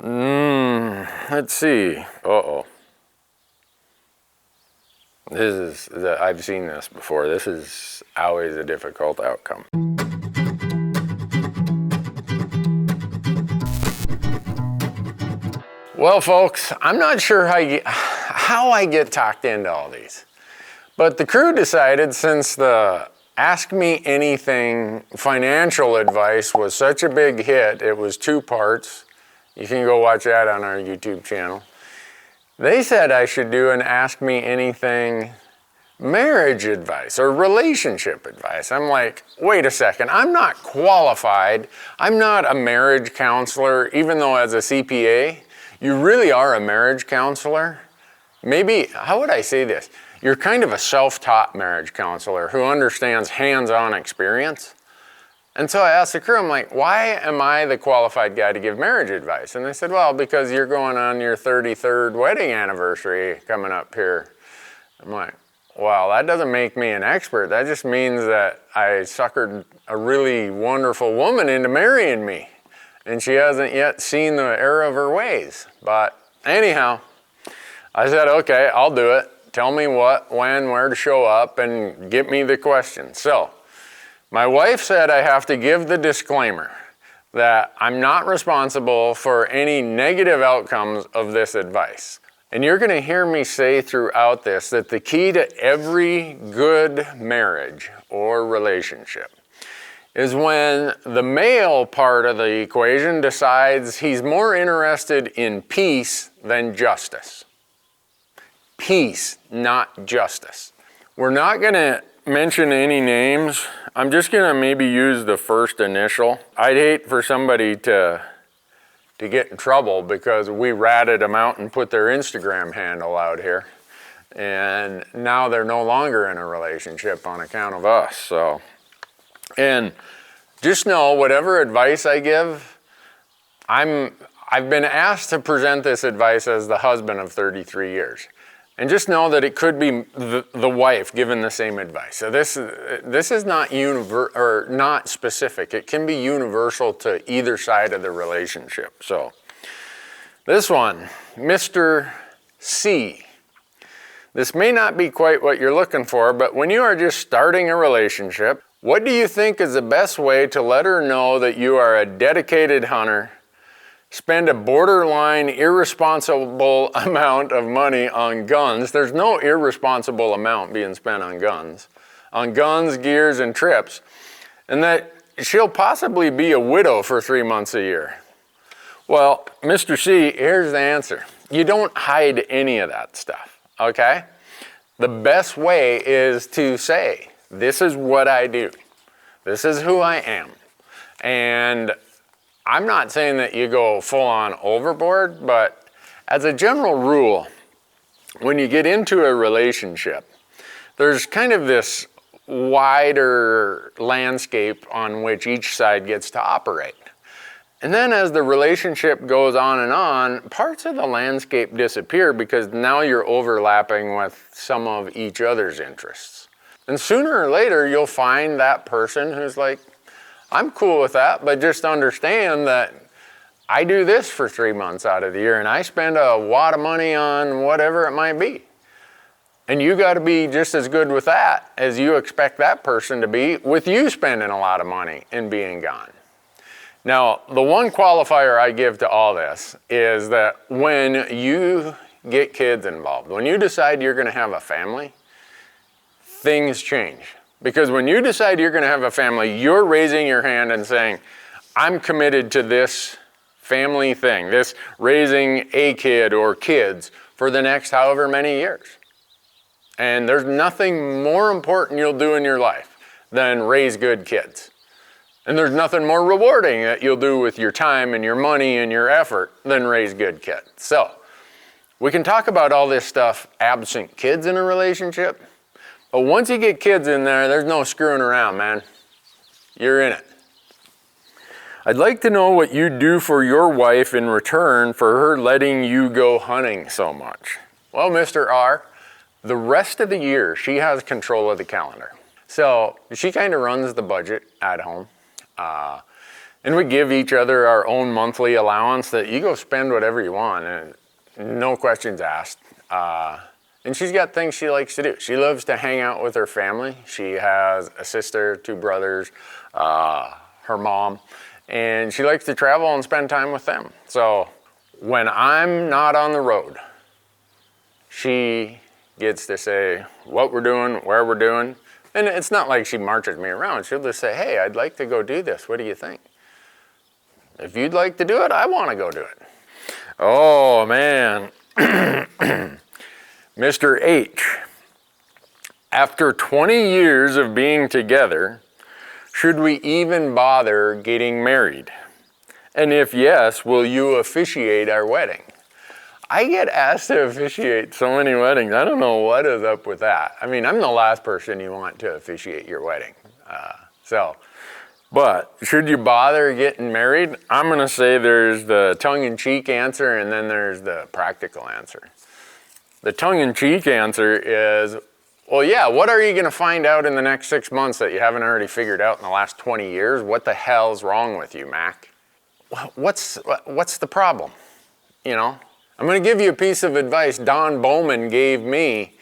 Let's see. Uh-oh. I've seen this before. This is always a difficult outcome. Well, folks, I'm not sure how I get talked into all these. But the crew decided, since the Ask Me Anything financial advice was such a big hit, it was 2 parts. You can go watch that on our YouTube channel. They said I should do an Ask Me Anything marriage advice or relationship advice. I'm like, wait a second, I'm not qualified. I'm not a marriage counselor, even though as a CPA, you really are a marriage counselor. Maybe, how would I say this? You're kind of a self-taught marriage counselor who understands hands-on experience. And so I asked the crew, I'm like, why am I the qualified guy to give marriage advice? And they said, well, because you're going on your 33rd wedding anniversary coming up here. I'm like, well, that doesn't make me an expert. That just means that I suckered a really wonderful woman into marrying me. And she hasn't yet seen the error of her ways. But anyhow, I said, okay, I'll do it. Tell me what, when, where to show up, and get me the question. So, my wife said I have to give the disclaimer that I'm not responsible for any negative outcomes of this advice. And you're going to hear me say throughout this that the key to every good marriage or relationship is when the male part of the equation decides he's more interested in peace than justice. Peace, not justice. We're not going to mention any names. I'm just going to maybe use the first initial. I'd hate for somebody to get in trouble because we ratted them out and put their Instagram handle out here. And now they're no longer in a relationship on account of us. So, and just know whatever advice I give, I've been asked to present this advice as the husband of 33 years. And just know that it could be the wife given the same advice. So this is not not specific. It can be universal to either side of the relationship. So this one, Mr. C. This may not be quite what you're looking for, but when you are just starting a relationship, what do you think is the best way to let her know that you are a dedicated hunter, spend a borderline irresponsible amount of money on guns? There's no irresponsible amount being spent on guns, gears, and trips, and that she'll possibly be a widow for 3 months a year. Well, Mr. C, here's the answer. You don't hide any of that stuff, okay? The best way is to say, this is what I do. This is who I am. And I'm not saying that you go full on overboard, but as a general rule, when you get into a relationship, there's kind of this wider landscape on which each side gets to operate. And then as the relationship goes on, parts of the landscape disappear because now you're overlapping with some of each other's interests. And sooner or later, you'll find that person who's like, I'm cool with that, but just understand that I do this for 3 months out of the year and I spend a wad of money on whatever it might be. And you got to be just as good with that as you expect that person to be with you spending a lot of money and being gone. Now, the one qualifier I give to all this is that when you get kids involved, when you decide you're going to have a family, things change. Because when you decide you're going to have a family, you're raising your hand and saying, I'm committed to this family thing, this raising a kid or kids for the next however many years. And there's nothing more important you'll do in your life than raise good kids. And there's nothing more rewarding that you'll do with your time and your money and your effort than raise good kids. So, we can talk about all this stuff absent kids in a relationship, but once you get kids in there, there's no screwing around, man. You're in it. I'd like to know what you do for your wife in return for her letting you go hunting so much. Well, Mr. R, the rest of the year, she has control of the calendar. So she kind of runs the budget at home. And we give each other our own monthly allowance that you go spend whatever you want, and no questions asked. And she's got things she likes to do. She loves to hang out with her family. She has a sister, 2 brothers, her mom, and she likes to travel and spend time with them. So when I'm not on the road, she gets to say what we're doing, where we're doing. And it's not like she marches me around. She'll just say, hey, I'd like to go do this. What do you think? If you'd like to do it, I want to go do it. Oh, man. Mr. H, after 20 years of being together, should we even bother getting married? And if yes, will you officiate our wedding? I get asked to officiate so many weddings. I don't know what is up with that. I mean, I'm the last person you want to officiate your wedding. But should you bother getting married? I'm gonna say there's the tongue-in-cheek answer and then there's the practical answer. The tongue-in-cheek answer is, well, yeah, what are you gonna find out in the next 6 months that you haven't already figured out in the last 20 years? What the hell's wrong with you, Mac? What's the problem, you know? I'm gonna give you a piece of advice Don Bowman gave me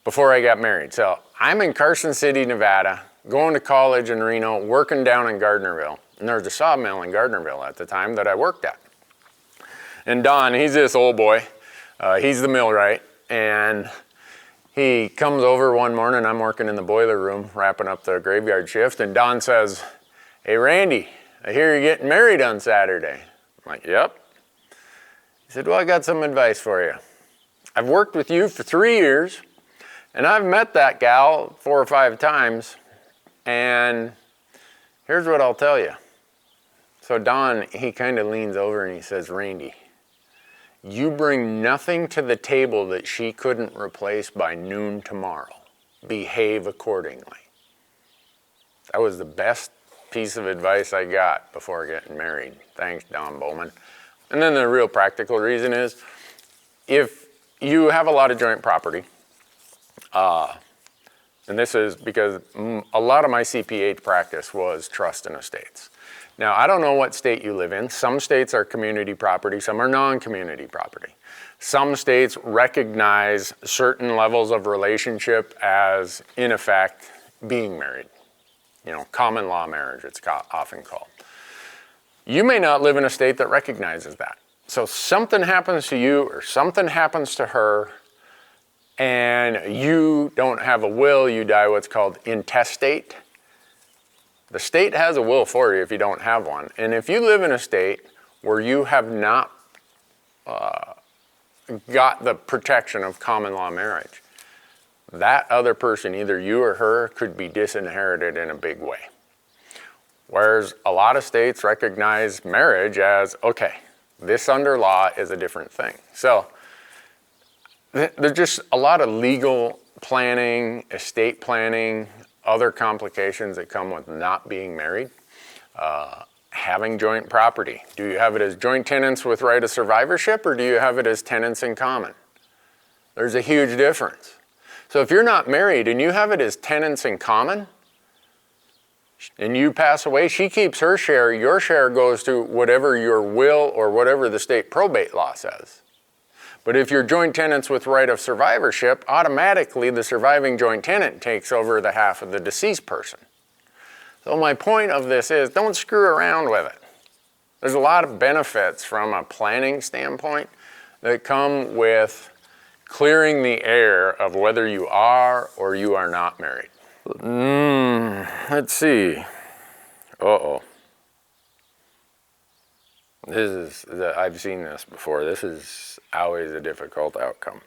before I got married. So I'm in Carson City, Nevada, going to college in Reno, working down in Gardnerville. And there was a sawmill in Gardnerville at the time that I worked at. And Don, he's this old boy. He's the millwright. And he comes over one morning, I'm working in the boiler room, wrapping up the graveyard shift. And Don says, hey, Randy, I hear you're getting married on Saturday. I'm like, yep. He said, well, I got some advice for you. I've worked with you for 3 years, and I've met that gal 4 or 5 times. And here's what I'll tell you. So Don, he kind of leans over and he says, Randy, you bring nothing to the table that she couldn't replace by noon tomorrow. Behave accordingly. That was the best piece of advice I got before getting married. Thanks, Don Bowman. And then the real practical reason is, if you have a lot of joint property, and this is because a lot of my CPA practice was trust and estates. Now, I don't know what state you live in. Some states are community property, some are non-community property. Some states recognize certain levels of relationship as, in effect, being married. You know, common law marriage, it's often called. You may not live in a state that recognizes that. So something happens to you or something happens to her, and you don't have a will, you die what's called intestate. The state has a will for you if you don't have one. And if you live in a state where you have not got the protection of common law marriage, that other person, either you or her, could be disinherited in a big way. Whereas a lot of states recognize marriage as, okay, this under law is a different thing. So there's just a lot of legal planning, estate planning, other complications that come with not being married. Having joint property. Do you have it as joint tenants with right of survivorship, or do you have it as tenants in common? There's a huge difference. So if you're not married and you have it as tenants in common, and you pass away, she keeps her share, your share goes to whatever your will or whatever the state probate law says. But if you're joint tenants with right of survivorship, automatically the surviving joint tenant takes over the half of the deceased person. So my point of this is, don't screw around with it. There's a lot of benefits from a planning standpoint that come with clearing the air of whether you are or you are not married. Let's see. Uh-oh. I've seen this before. This is always a difficult outcome.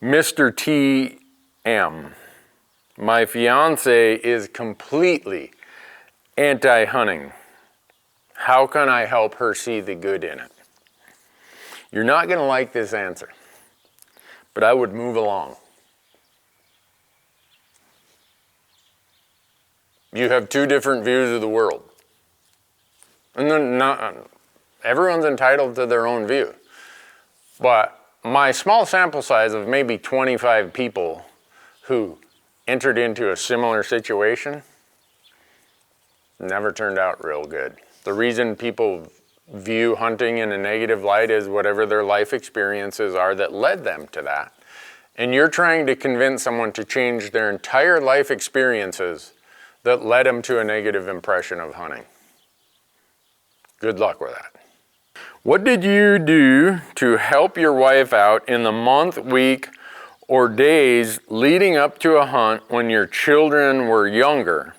Mr. T.M. My fiance is completely anti-hunting. How can I help her see the good in it? You're not going to like this answer, but I would move along. You have 2 different views of the world. And then everyone's entitled to their own view. But my small sample size of maybe 25 people who entered into a similar situation never turned out real good. The reason people view hunting in a negative light is whatever their life experiences are that led them to that. And you're trying to convince someone to change their entire life experiences that led them to a negative impression of hunting. Good luck with that. What did you do to help your wife out in the month, week, or days leading up to a hunt when your children were younger?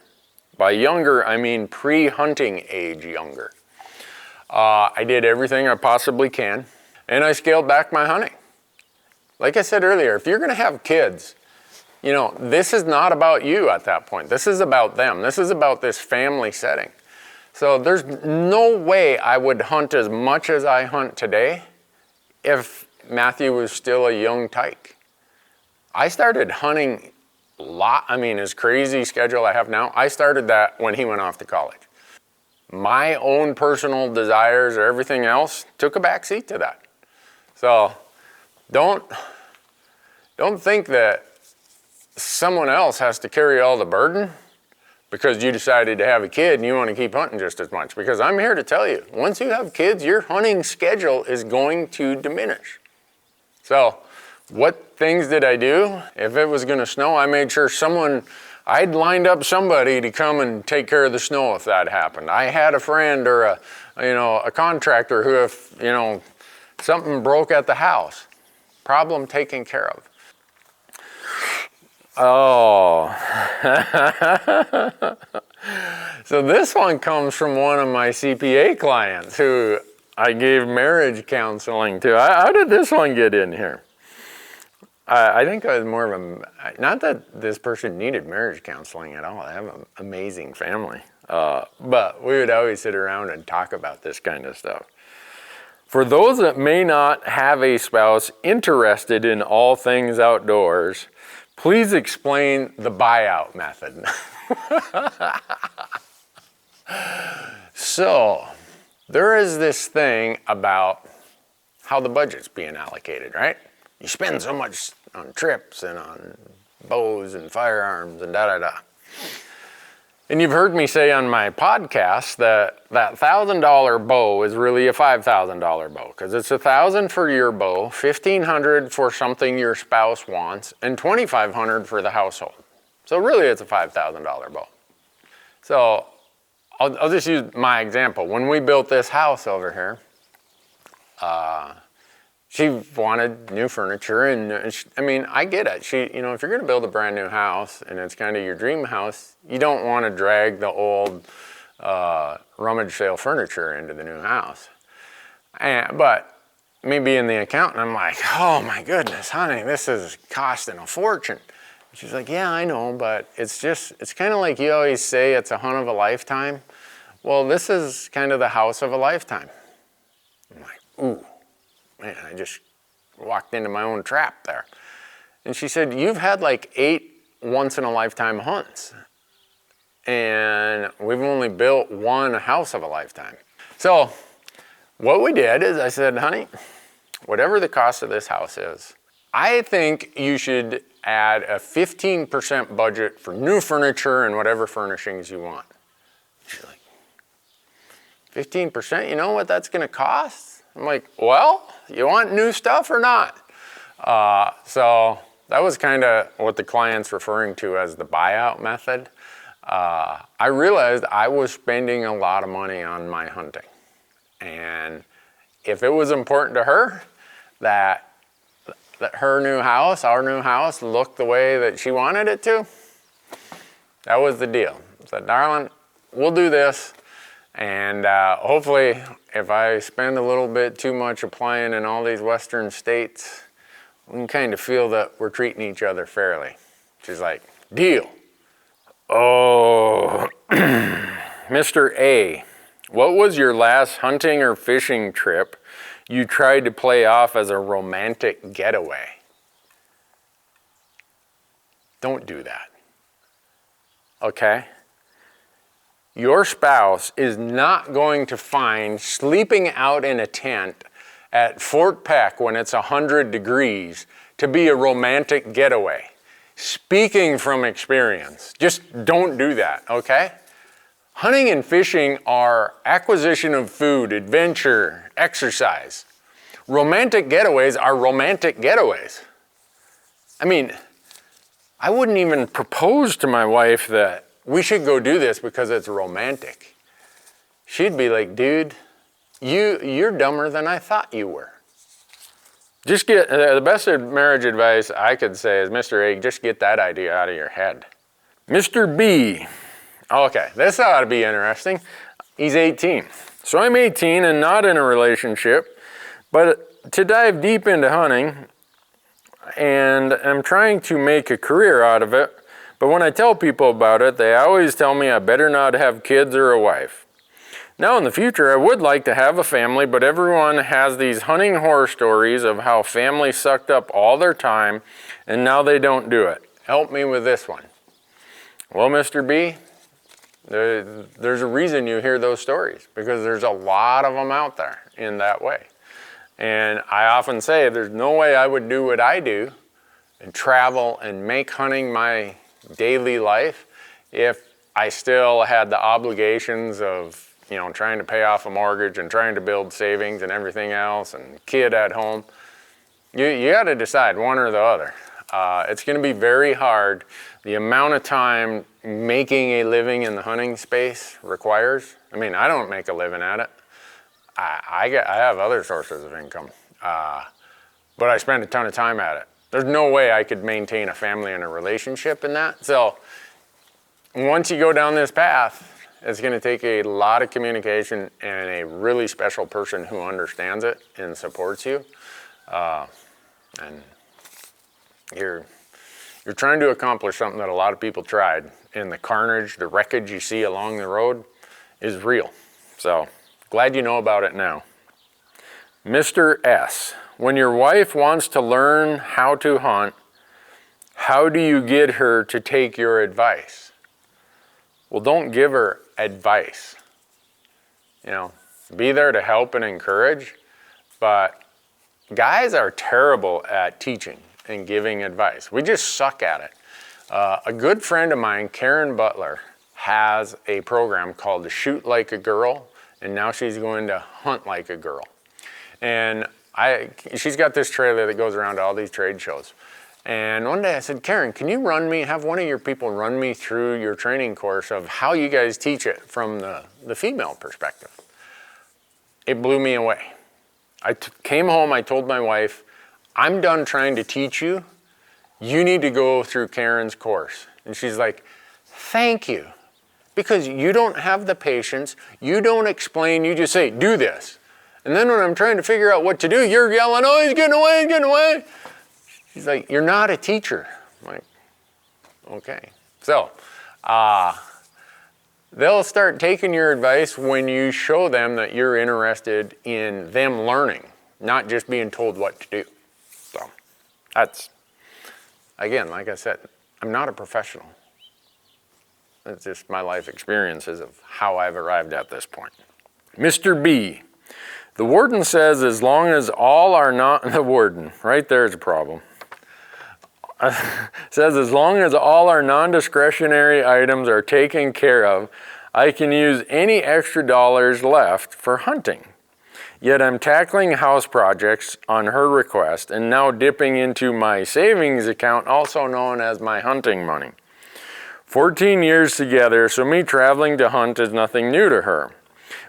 By younger, I mean pre-hunting age younger. I did everything I possibly can, and I scaled back my hunting. Like I said earlier, if you're gonna have kids, you know, this is not about you at that point. This is about them. This is about this family setting. So there's no way I would hunt as much as I hunt today if Matthew was still a young tyke. I started hunting a lot. I mean, his crazy schedule I have now, I started that when he went off to college. My own personal desires or everything else took a back seat to that. So don't think that someone else has to carry all the burden because you decided to have a kid and you want to keep hunting just as much. Because I'm here to tell you, once you have kids, your hunting schedule is going to diminish. So what things did I do? If it was going to snow, I made sure I'd lined up somebody to come and take care of the snow if that happened. I had a friend or a contractor who, if something broke at the house, problem taken care of. Oh. So this one comes from one of my CPA clients who I gave marriage counseling to. How did this one get in here? I think I was more of not that this person needed marriage counseling at all. I have an amazing family. But we would always sit around and talk about this kind of stuff. For those that may not have a spouse interested in all things outdoors, please explain the buyout method. So, there is this thing about how the budget's being allocated, right? You spend so much on trips and on bows and firearms and da-da-da. And you've heard me say on my podcast that $1,000 bow is really a $5,000 bow, because it's $1,000 for your bow, $1,500 for something your spouse wants, and $2,500 for the household. So really it's a $5,000 bow. So I'll just use my example. When we built this house over here, she wanted new furniture, and I get it. If you're gonna build a brand new house and it's kind of your dream house, you don't want to drag the old rummage sale furniture into the new house. But me being the accountant, I'm like, oh my goodness, honey, this is costing a fortune. She's like, yeah, I know, but it's kind of like you always say, it's a hunt of a lifetime. Well, this is kind of the house of a lifetime. I'm like, ooh. Man, I just walked into my own trap there. And she said, you've had like 8 once-in-a-lifetime hunts. And we've only built one house of a lifetime. So what we did is I said, honey, whatever the cost of this house is, I think you should add a 15% budget for new furniture and whatever furnishings you want. She's like, 15%? You know what that's going to cost? I'm like, well, you want new stuff or not? So that was kind of what the client's referring to as the buyout method. I realized I was spending a lot of money on my hunting. And if it was important to her that her new house, our new house, looked the way that she wanted it to, that was the deal. I said, darling, we'll do this. And hopefully, if I spend a little bit too much applying in all these western states, we can kind of feel that we're treating each other fairly. She's like, deal. Oh, Mr. A, what was your last hunting or fishing trip you tried to play off as a romantic getaway? Don't do that. Okay? Your spouse is not going to find sleeping out in a tent at Fort Peck when it's 100 degrees to be a romantic getaway. Speaking from experience, just don't do that, okay? Hunting and fishing are acquisition of food, adventure, exercise. Romantic getaways are romantic getaways. I mean, I wouldn't even propose to my wife that we should go do this because it's romantic. She'd be like, dude, you're dumber than I thought you were. Just get, the best marriage advice I could say is, Mr. A, just get that idea out of your head. Mr. B, okay, this ought to be interesting. He's 18. So I'm 18 and not in a relationship, but to dive deep into hunting, and I'm trying to make a career out of it, but when I tell people about it, they always tell me I better not have kids or a wife. Now in the future, I would like to have a family, but everyone has these hunting horror stories of how families sucked up all their time and now they don't do it. Help me with this one. Well, Mr. B, there's a reason you hear those stories, because there's a lot of them out there in that way. And I often say there's no way I would do what I do and travel and make hunting my daily life if I still had the obligations of, you know, trying to pay off a mortgage and trying to build savings and everything else and kid at home. You got to decide one or the other. It's going to be very hard. The amount of time making a living in the hunting space requires. I mean, I don't make a living at it. I have other sources of income, but I spend a ton of time at it. There's no way I could maintain a family and a relationship in that. So once you go down this path, it's going to take a lot of communication and a really special person who understands it and supports you. And you're trying to accomplish something that a lot of people tried, and the carnage, the wreckage you see along the road is real. So glad you know about it now. Mr. S, when your wife wants to learn how to hunt, how do you get her to take your advice? Well, don't give her advice. You know, be there to help and encourage, but guys are terrible at teaching and giving advice. We just suck at it. A good friend of mine, Karen Butler, has a program called Shoot Like a Girl, and now she's going to hunt like a girl. And she's got this trailer that goes around to all these trade shows. And one day I said, Karen, can you have one of your people run me through your training course of how you guys teach it from the female perspective? It blew me away. I came home, I told my wife, I'm done trying to teach you. You need to go through Karen's course. And she's like, thank you. Because you don't have the patience, you don't explain, you just say, do this. And then when I'm trying to figure out what to do, you're yelling, oh, he's getting away, he's getting away. She's like, you're not a teacher. I'm like, okay. So, they'll start taking your advice when you show them that you're interested in them learning, not just being told what to do. So, that's, again, like I said, I'm not a professional. It's just my life experiences of how I've arrived at this point. Mr. B, the warden says as long as all are not, the warden, right there's a problem. Says as long as all our non-discretionary items are taken care of, I can use any extra dollars left for hunting. Yet I'm tackling house projects on her request and now dipping into my savings account, also known as my hunting money. 14 years together, so me traveling to hunt is nothing new to her.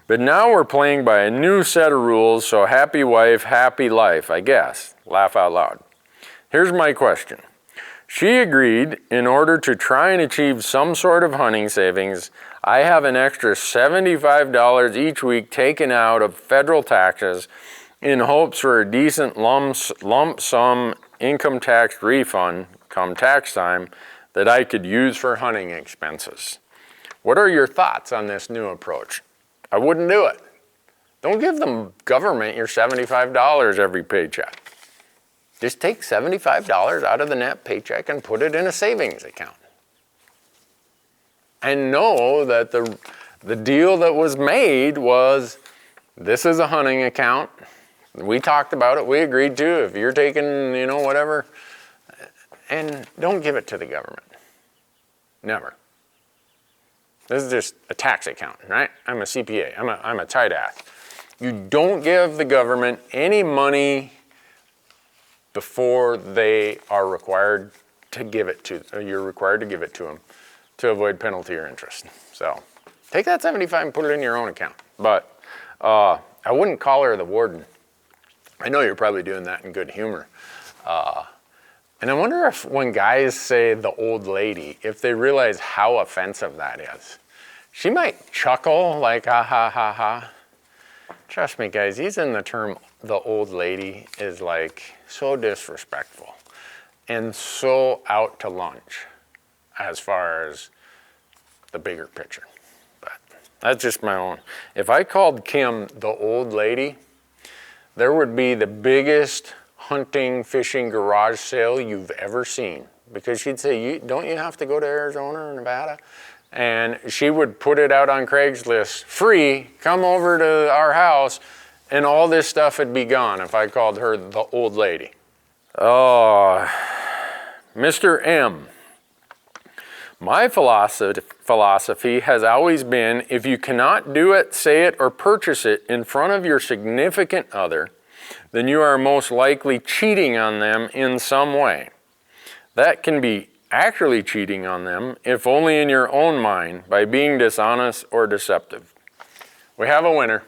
But now we're playing by a new set of rules, so happy wife, happy life, I guess. Laugh out loud. Here's my question. She agreed in order to try and achieve some sort of hunting savings, I have an extra $75 each week taken out of federal taxes in hopes for a decent lump sum income tax refund come tax time that I could use for hunting expenses. What are your thoughts on this new approach? I wouldn't do it. Don't give the government your $75 every paycheck. Just take $75 out of the net paycheck and put it in a savings account. And know that the deal that was made was, this is a hunting account. We talked about it, we agreed to, if you're taking, you know, whatever, and don't give it to the government. Never. This is just a tax accountant, right? I'm a CPA, I'm a tight ass. You don't give the government any money before they are required to give it to, you're required to give it to them to avoid penalty or interest. So take that 75 and put it in your own account. But I wouldn't call her the warden. I know you're probably doing that in good humor. And I wonder if when guys say the old lady, if they realize how offensive that is. She might chuckle like, ah, ha, ha, ha. Trust me, guys, using the term the old lady is like so disrespectful and so out to lunch as far as the bigger picture. But that's just my own. If I called Kim the old lady, there would be the biggest hunting, fishing garage sale you've ever seen. Because she'd say, don't you have to go to Arizona or Nevada? And she would put it out on Craigslist, free, come over to our house, and all this stuff would be gone if I called her the old lady. Oh, Mr. M. My philosophy has always been, if you cannot do it, say it, or purchase it in front of your significant other, then you are most likely cheating on them in some way. That can be actually cheating on them, if only in your own mind, by being dishonest or deceptive. We have a winner.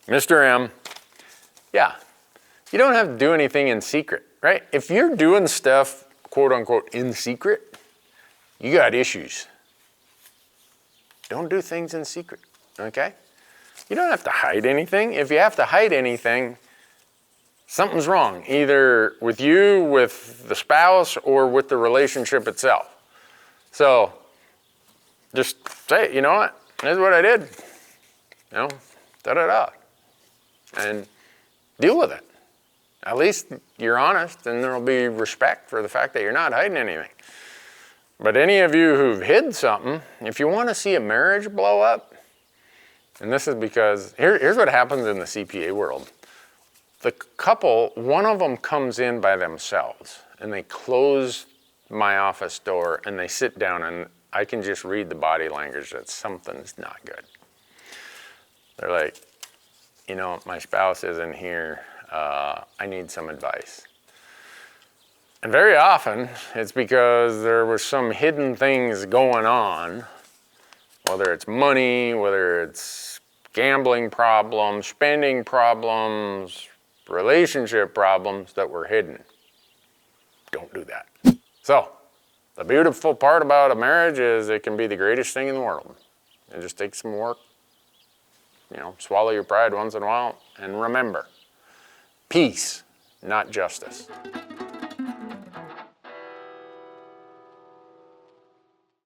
Mr. M. Yeah, you don't have to do anything in secret, right? If you're doing stuff, quote unquote, in secret, you got issues. Don't do things in secret, okay? You don't have to hide anything. If you have to hide anything, something's wrong, either with you, with the spouse, or with the relationship itself. So just say, you know what, this is what I did, you know, da-da-da, and deal with it. At least you're honest, and there'll be respect for the fact that you're not hiding anything. But any of you who've hid something, if you want to see a marriage blow up, and this is because, here's what happens in the CPA world. The couple, one of them comes in by themselves and they close my office door and they sit down, and I can just read the body language that something's not good. They're like, you know, my spouse isn't here. I need some advice. And very often it's because there was some hidden things going on, whether it's money, whether it's gambling problems, spending problems, relationship problems that were hidden. Don't do that. So, the beautiful part about a marriage is it can be the greatest thing in the world. It just takes some work. You know, swallow your pride once in a while, and remember, peace, not justice.